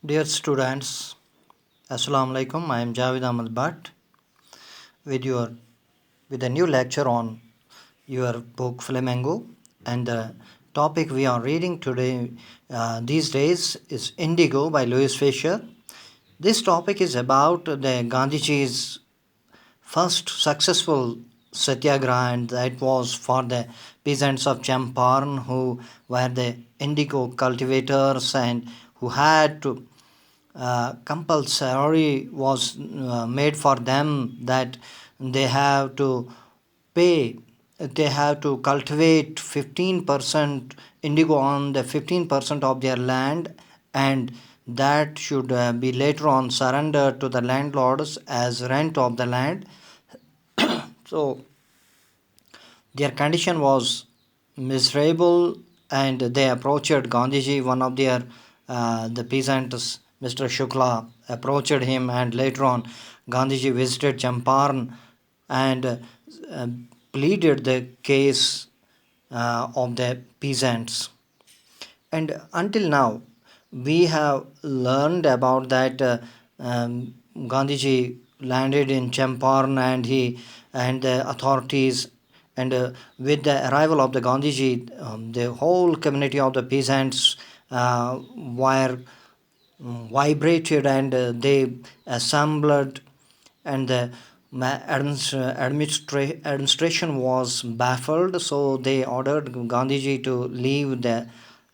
Dear students, Assalamu alaikum. I am Javed Ahmed Bhatt with your with a new lecture on your book Flamingo, and the topic we are reading today these days is Indigo by Louis Fisher. This topic is about the Gandhiji's first successful satyagraha, and that was for the peasants of Champaran who were the indigo cultivators and who had to compulsory was made for them that they have to pay, they have to cultivate 15% indigo on the 15% of their land, and that should be later on surrendered to the landlords as rent of the land. So their condition was miserable, and they approached Gandhiji. One of their the peasants, Mr. Shukla, approached him, and later on, Gandhiji visited Champaran and uh, pleaded the case of the peasants. And until now, we have learned about that Gandhiji landed in Champaran, and he and the authorities, and with the arrival of the Gandhiji, the whole community of the peasants were vibrated, and they assembled, and the administration was baffled, so they ordered Gandhiji to leave the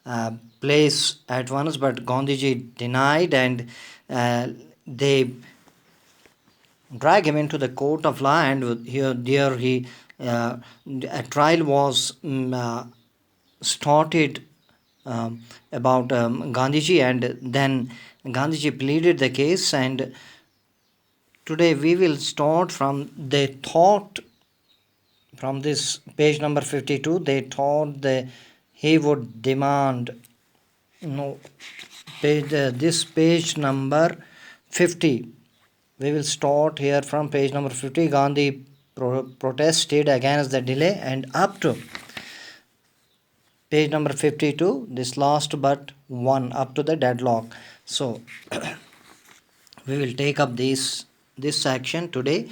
uh, place at once, but Gandhiji denied, and they drag him into the court of law, and here there he a trial was started about Gandhiji, and then Gandhiji pleaded the case, and today we will start from the thought from this page number 52. They thought that he would demand no page this page number 50. We will start here from page number 50. Gandhi protested against the delay, and up to page number 52, this last but one, up to the deadlock. So we will take up this section today.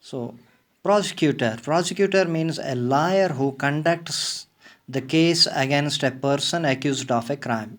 So, prosecutor means a liar who conducts the case against a person accused of a crime.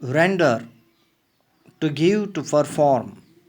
Render, to give, to perform,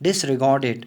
Disregarded,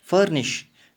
Furnish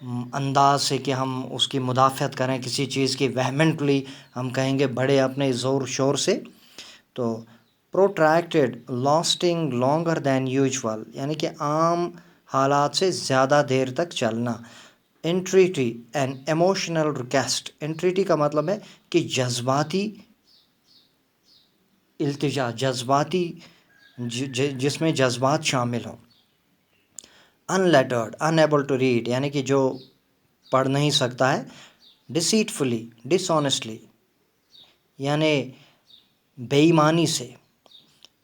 انداز سے کہ ہم اس کی مدافعت کریں کسی چیز کی وہمنٹلی، ہم کہیں گے بڑے اپنے زور شور سے. تو پروٹریکٹڈ لاسٹنگ لانگر دین یوزول، یعنی کہ عام حالات سے زیادہ دیر تک چلنا. انٹریٹی اینڈ ایموشنل ریکویسٹ، انٹریٹی کا مطلب ہے کہ جذباتی التجا، جذباتی جس میں جذبات شامل ہوں. ان لیٹرڈ انیبل ٹو ریڈ، یعنی کہ جو پڑھ نہیں سکتا ہے. ڈسیٹفلی ڈس آنیسٹلی، یعنی بے ایمانی سے.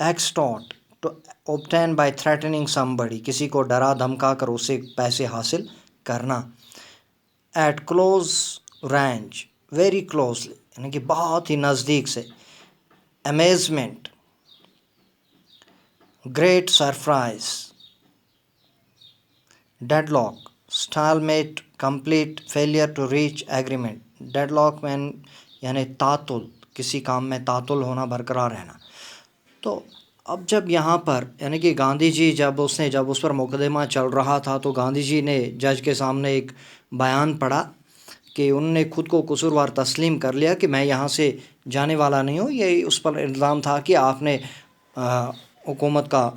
Extort to obtain by threatening somebody, کسی کو ڈرا دھمکا کر اسے پیسے حاصل کرنا. At close range very closely, یعنی کہ بہت ہی نزدیک سے. Amazement great surprise. Deadlock stalemate complete failure to reach agreement. Deadlock میں یعنی تعطل، کسی کام میں تعطل ہونا، برقرار رہنا. تو اب جب یہاں پر یعنی کہ گاندھی جی جب اس پر مقدمہ چل رہا تھا تو گاندھی جی نے جج کے سامنے ایک بیان پڑھا کہ انہوں نے خود کو قصوروار تسلیم کر لیا کہ میں یہاں سے جانے والا نہیں ہوں. یہ اس پر الزام تھا کہ آپ نے حکومت کا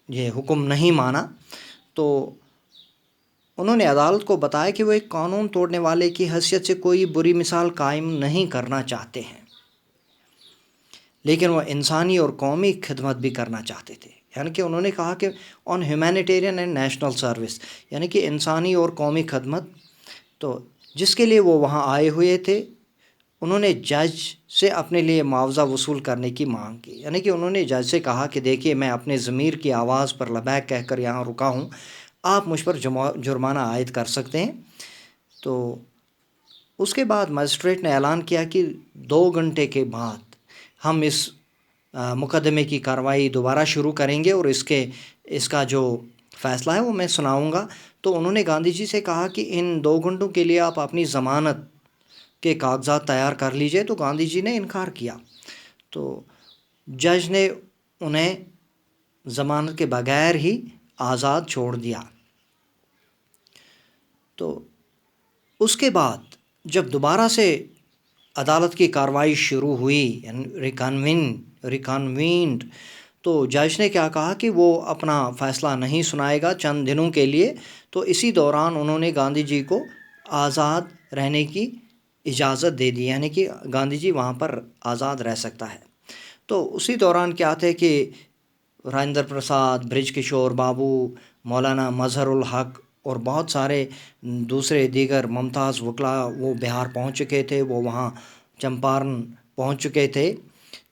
یہ حکم نہیں مانا. تو انہوں نے عدالت کو بتایا کہ وہ ایک قانون توڑنے والے کی حیثیت سے کوئی بری مثال قائم نہیں کرنا چاہتے ہیں، لیکن وہ انسانی اور قومی خدمت بھی کرنا چاہتے تھے. یعنی کہ انہوں نے کہا کہ آن ہیومینیٹیرین اینڈ نیشنل سروس، یعنی کہ انسانی اور قومی خدمت، تو جس کے لیے وہ وہاں آئے ہوئے تھے. انہوں نے جج سے اپنے لیے معاوضہ وصول کرنے کی مانگ کی. یعنی کہ انہوں نے جج سے کہا کہ دیکھیے میں اپنے ضمیر کی آواز پر لبیک کہہ کر یہاں رکا ہوں، آپ مجھ پر جرمانہ عائد کر سکتے ہیں. تو اس کے بعد مجسٹریٹ نے اعلان کیا کہ 2 گھنٹے کے بعد ہم اس مقدمے کی کارروائی دوبارہ شروع کریں گے اور اس کا جو فیصلہ ہے وہ میں سناؤں گا. تو انہوں نے گاندھی جی سے کہا کہ ان 2 گھنٹوں کے لیے آپ اپنی ضمانت کے کاغذات تیار کر لیجئے. تو گاندھی جی نے انکار کیا. تو جج نے انہیں ضمانت کے بغیر ہی آزاد چھوڑ دیا. تو اس کے بعد جب دوبارہ سے عدالت کی کارروائی شروع ہوئی، ریکنوینڈ، تو جج نے کیا کہا کہ وہ اپنا فیصلہ نہیں سنائے گا چند دنوں کے لیے. تو اسی دوران انہوں نے گاندھی جی کو آزاد رہنے کی اجازت دے دی، یعنی کہ گاندھی جی وہاں پر آزاد رہ سکتا ہے. تو اسی دوران کیا تھے کہ راجندر پرساد، برج کشور بابو، مولانا مظہر الحق اور بہت سارے دوسرے دیگر ممتاز وکلاء وہ بہار پہنچ چکے تھے، وہ وہاں چمپارن پہنچ چکے تھے.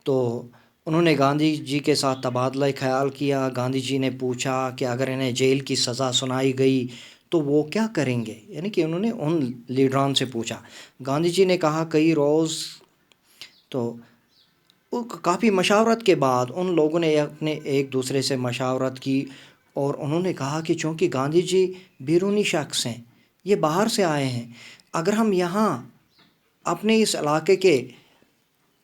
تو انہوں نے گاندھی جی کے ساتھ تبادلہ خیال کیا. گاندھی جی نے پوچھا کہ اگر انہیں جیل کی سزا سنائی گئی تو وہ کیا کریں گے، یعنی کہ انہوں نے ان لیڈران سے پوچھا. گاندھی جی نے کہا کئی روز. تو کافی مشاورت کے بعد ان لوگوں نے اپنے ایک دوسرے سے مشاورت کی اور انہوں نے کہا کہ چونکہ گاندھی جی بیرونی شخص ہیں، یہ باہر سے آئے ہیں، اگر ہم یہاں اپنے اس علاقے کے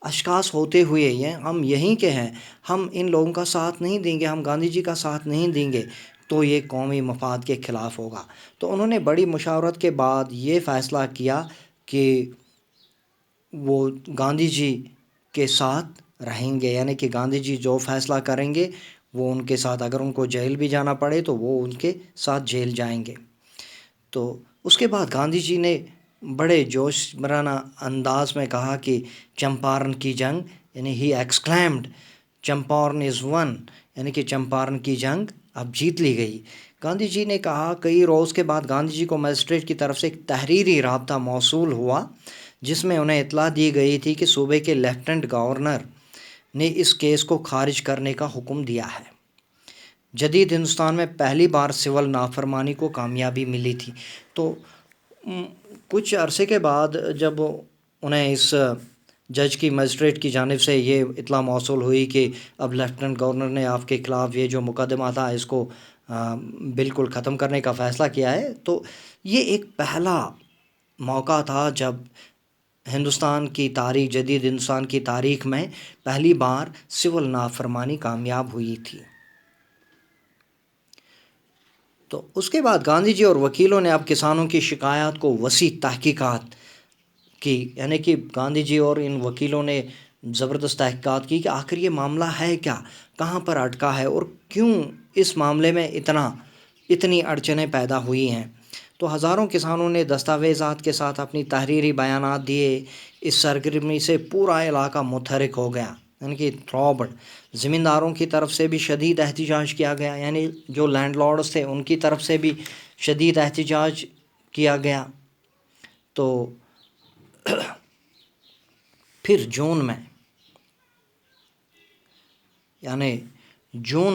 اشخاص ہوتے ہوئے ہم یہیں کے ہیں، ہم ان لوگوں کا ساتھ نہیں دیں گے، ہم گاندھی جی کا ساتھ نہیں دیں گے تو یہ قومی مفاد کے خلاف ہوگا. تو انہوں نے بڑی مشاورت کے بعد یہ فیصلہ کیا کہ وہ گاندھی جی کے ساتھ رہیں گے، یعنی کہ گاندھی جی جو فیصلہ کریں گے وہ ان کے ساتھ، اگر ان کو جیل بھی جانا پڑے تو وہ ان کے ساتھ جیل جائیں گے. تو اس کے بعد گاندھی جی نے بڑے جوش برانہ انداز میں کہا کہ چمپارن کی جنگ، یعنی ہی ایکسکلیمڈ چمپارن از ون، یعنی کہ چمپارن کی جنگ اب جیت لی گئی. گاندھی جی نے کہا کئی روز کے بعد گاندھی جی کو مجسٹریٹ کی طرف سے ایک تحریری رابطہ موصول ہوا جس میں انہیں اطلاع دی گئی تھی کہ صوبے کے لیفٹننٹ گورنر نے اس کیس کو خارج کرنے کا حکم دیا ہے. جدید ہندوستان میں پہلی بار سول نافرمانی کو کامیابی ملی تھی. تو کچھ عرصے کے بعد جب انہیں اس جج کی مجسٹریٹ کی جانب سے یہ اطلاع موصول ہوئی کہ اب لیفٹننٹ گورنر نے آپ کے خلاف یہ جو مقدمہ تھا اس کو بالکل ختم کرنے کا فیصلہ کیا ہے، تو یہ ایک پہلا موقع تھا جب ہندوستان کی تاریخ، جدید ہندوستان کی تاریخ میں پہلی بار سول نافرمانی کامیاب ہوئی تھی. تو اس کے بعد گاندھی جی اور وکیلوں نے اب کسانوں کی شکایات کو وسیع تحقیقات کی، یعنی کہ گاندھی جی اور ان وکیلوں نے زبردست تحقیقات کی کہ آخر یہ معاملہ ہے کیا، کہاں پر اٹکا ہے اور کیوں اس معاملے میں اتنی اڑچنیں پیدا ہوئی ہیں۔ تو ہزاروں کسانوں نے دستاویزات کے ساتھ اپنی تحریری بیانات دیے۔ اس سرگرمی سے پورا علاقہ متحرک ہو گیا، یعنی کہ تھرابڈ۔ زمینداروں کی طرف سے بھی شدید احتجاج کیا گیا، یعنی جو لینڈ لارڈز تھے ان کی طرف سے بھی شدید احتجاج کیا گیا۔ تو پھر جون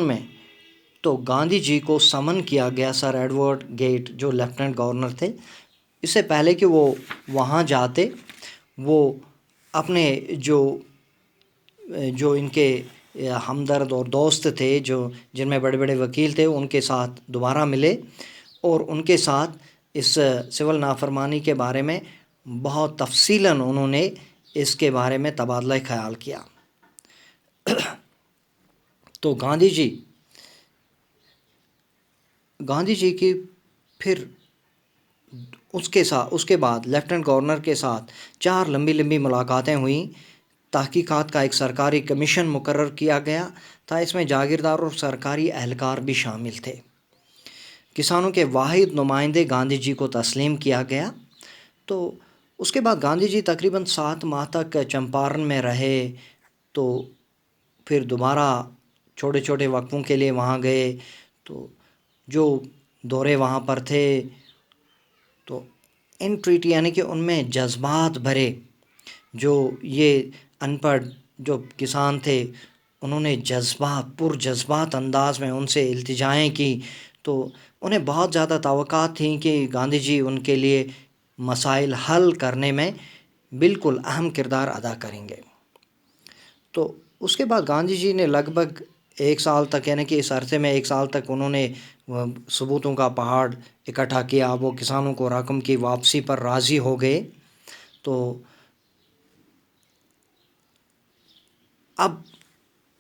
میں تو گاندھی جی کو سمن کیا گیا سر ایڈورڈ گیٹ، جو لیفٹیننٹ گورنر تھے۔ اس سے پہلے کہ وہ وہاں جاتے، وہ اپنے جو ان کے ہمدرد اور دوست تھے، جن میں بڑے بڑے وکیل تھے، ان کے ساتھ دوبارہ ملے اور ان کے ساتھ اس سول نافرمانی کے بارے میں بہت تفصیلاً انہوں نے اس کے بارے میں تبادلہ خیال کیا۔ تو گاندھی جی کی پھر اس کے بعد لیفٹیننٹ گورنر کے ساتھ 4 لمبی ملاقاتیں ہوئیں۔ تحقیقات کا ایک سرکاری کمیشن مقرر کیا گیا تھا، اس میں جاگیردار اور سرکاری اہلکار بھی شامل تھے۔ کسانوں کے واحد نمائندے گاندھی جی کو تسلیم کیا گیا۔ تو اس کے بعد گاندھی جی تقریباً 7 ماہ تک چمپارن میں رہے، تو پھر دوبارہ چھوٹے چھوٹے وقفوں کے لیے وہاں گئے۔ تو جو دورے وہاں پر تھے، تو ان ٹریٹی یعنی کہ ان میں جذبات بھرے، جو یہ ان پڑھ جو کسان تھے انہوں نے پرجذبات انداز میں ان سے التجائیں کی۔ تو انہیں بہت زیادہ توقعات تھیں کہ گاندھی جی ان کے لیے مسائل حل کرنے میں بالکل اہم کردار ادا کریں گے۔ تو اس کے بعد گاندھی جی نے لگ بھگ 1 سال تک، یعنی کہ اس عرصے میں 1 سال تک انہوں نے ثبوتوں کا پہاڑ اکٹھا کیا۔ وہ کسانوں کو رقم کی واپسی پر راضی ہو گئے۔ تو اب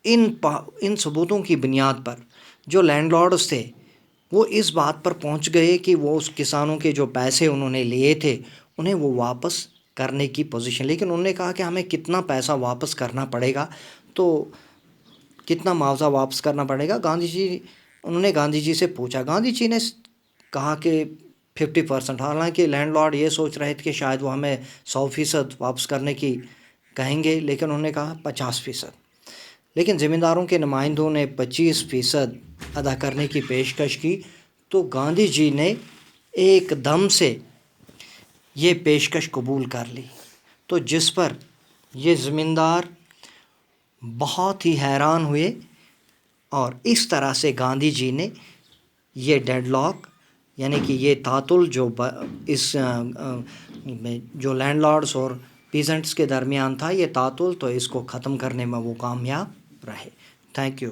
ان ثبوتوں کی بنیاد پر جو لینڈ لارڈز تھے وہ اس بات پر پہنچ گئے کہ وہ اس کسانوں کے جو پیسے انہوں نے لیے تھے انہیں وہ واپس کرنے کی پوزیشن، لیکن انہوں نے کہا کہ ہمیں کتنا پیسہ واپس کرنا پڑے گا، تو کتنا معاوضہ واپس کرنا پڑے گا۔ انہوں نے گاندھی جی سے پوچھا، گاندھی جی نے کہا کہ 50%۔ حالانکہ لینڈ لارڈ یہ سوچ رہے تھے کہ شاید وہ ہمیں 100% واپس کرنے کی کہیں گے، لیکن انہوں نے کہا 50%۔ لیکن زمینداروں کے نمائندوں نے 25% ادا کرنے کی پیشکش کی۔ تو گاندھی جی نے ایک دم سے یہ پیشکش قبول کر لی، تو جس پر یہ زمیندار بہت ہی حیران ہوئے، اور اس طرح سے گاندھی جی نے یہ ڈیڈ لاک، یعنی کہ یہ تعطل جو لینڈ لارڈز اور پیزنٹس کے درمیان تھا، یہ تعطل، تو اس کو ختم کرنے میں وہ کامیاب رہے۔ Thank you.